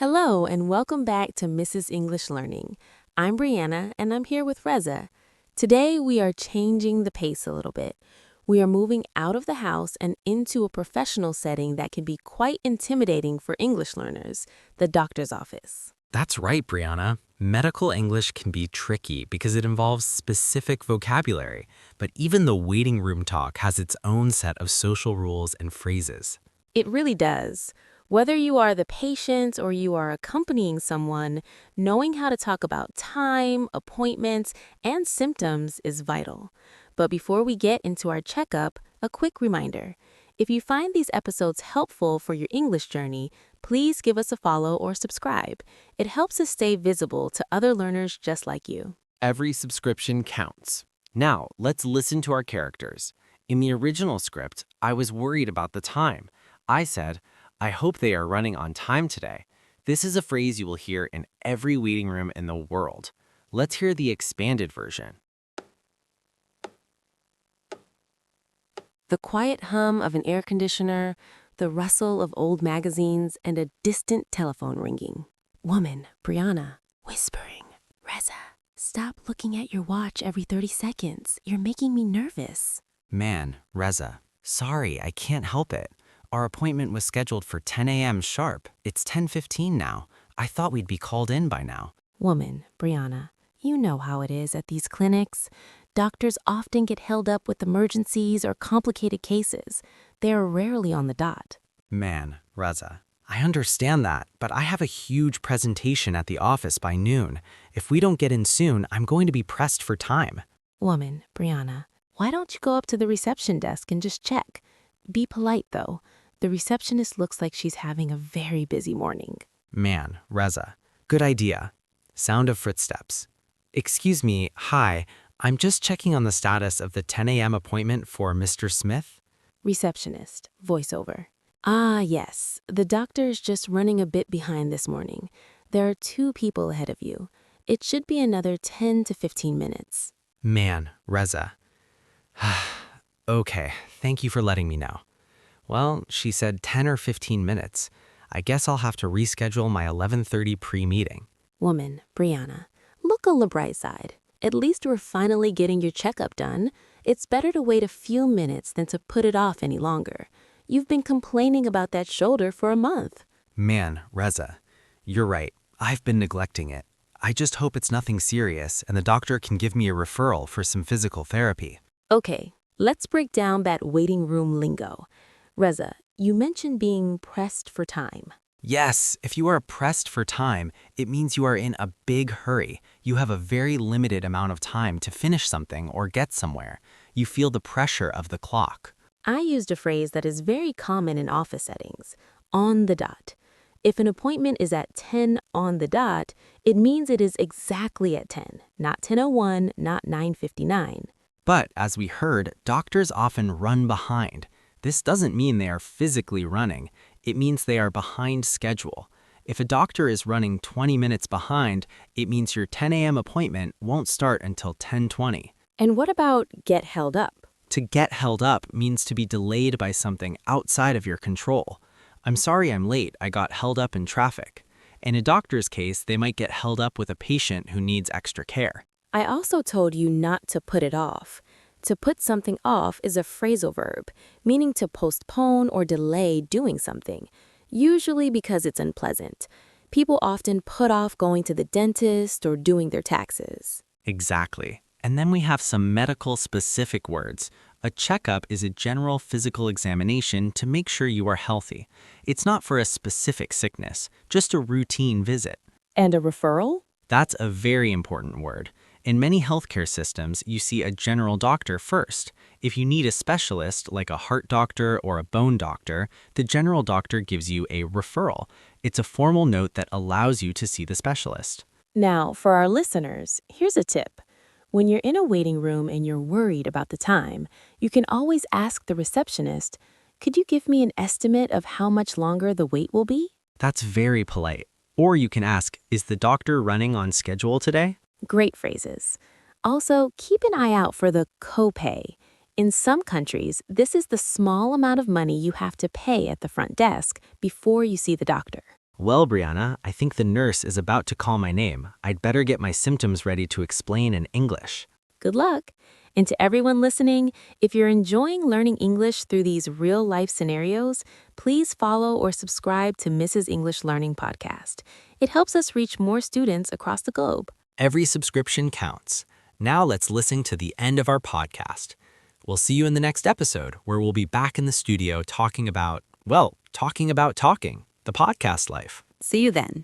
Hello, and welcome back to Mrs. English Learning. I'm Brianna, and I'm here with Reza. Today, we are changing the pace a little bit. We are moving out of the house and into a professional setting that can be quite intimidating for English learners, the doctor's office. That's right, Brianna. Medical English can be tricky because it involves specific vocabulary, but even the waiting room talk has its own set of social rules and phrases. It really does. Whether you are the patient or you are accompanying someone, knowing how to talk about time, appointments, and symptoms is vital. But before we get into our checkup, a quick reminder. If you find these episodes helpful for your English journey, please give us a follow or subscribe. It helps us stay visible to other learners just like you. Every subscription counts. Now, let's listen to our characters. In the original script, I was worried about the time. I said, I hope they are running on time today. This is a phrase you will hear in every waiting room in the world. Let's hear the expanded version. The quiet hum of an air conditioner, the rustle of old magazines, and a distant telephone ringing. Woman, Brianna, whispering. Reza, stop looking at your watch every 30 seconds. You're making me nervous. Man, Reza, sorry, I can't help it. Our appointment was scheduled for 10 a.m. sharp. It's 10:15 now. I thought we'd be called in by now. Woman, Brianna, you know how it is at these clinics. Doctors often get held up with emergencies or complicated cases. They are rarely on the dot. Man, Reza, I understand that, but I have a huge presentation at the office by noon. If we don't get in soon, I'm going to be pressed for time. Woman, Brianna, why don't you go up to the reception desk and just check? Be polite, though. The receptionist looks like she's having a very busy morning. Man, Reza, good idea. Sound of footsteps. Excuse me, hi, I'm just checking on the status of the 10 a.m. appointment for Mr. Smith. Receptionist, voiceover. Ah, yes, the doctor is just running a bit behind this morning. There are 2 people ahead of you. It should be another 10 to 15 minutes. Man, Reza. Okay, thank you for letting me know. Well, she said 10 or 15 minutes. I guess I'll have to reschedule my 11:30 pre-meeting. Woman, Brianna, look on the bright side. At least we're finally getting your checkup done. It's better to wait a few minutes than to put it off any longer. You've been complaining about that shoulder for a month. Man, Reza, you're right. I've been neglecting it. I just hope it's nothing serious and the doctor can give me a referral for some physical therapy. Okay, let's break down that waiting room lingo. Reza, you mentioned being pressed for time. Yes, if you are pressed for time, it means you are in a big hurry. You have a very limited amount of time to finish something or get somewhere. You feel the pressure of the clock. I used a phrase that is very common in office settings, on the dot. If an appointment is at 10 on the dot, it means it is exactly at 10, not 10:01, not 9:59. But as we heard, doctors often run behind. This doesn't mean they are physically running. It means they are behind schedule. If a doctor is running 20 minutes behind, it means your 10 a.m. appointment won't start until 10:20. And what about get held up? To get held up means to be delayed by something outside of your control. I'm sorry I'm late, I got held up in traffic. In a doctor's case, they might get held up with a patient who needs extra care. I also told you not to put it off. To put something off is a phrasal verb, meaning to postpone or delay doing something, usually because it's unpleasant. People often put off going to the dentist or doing their taxes. Exactly. And then we have some medical specific words. A checkup is a general physical examination to make sure you are healthy. It's not for a specific sickness, just a routine visit. And a referral? That's a very important word. In many healthcare systems, you see a general doctor first. If you need a specialist, like a heart doctor or a bone doctor, the general doctor gives you a referral. It's a formal note that allows you to see the specialist. Now, for our listeners, here's a tip. When you're in a waiting room and you're worried about the time, you can always ask the receptionist, could you give me an estimate of how much longer the wait will be? That's very polite. Or you can ask, is the doctor running on schedule today? Great phrases. Also, keep an eye out for the copay. In some countries, this is the small amount of money you have to pay at the front desk before you see the doctor. Well, Brianna, I think the nurse is about to call my name. I'd better get my symptoms ready to explain in English. Good luck. And to everyone listening, if you're enjoying learning English through these real-life scenarios, please follow or subscribe to Mrs. English Learning Podcast. It helps us reach more students across the globe. Every subscription counts. Now let's listen to the end of our podcast. We'll see you in the next episode, where we'll be back in the studio talking about talking, the podcast life. See you then.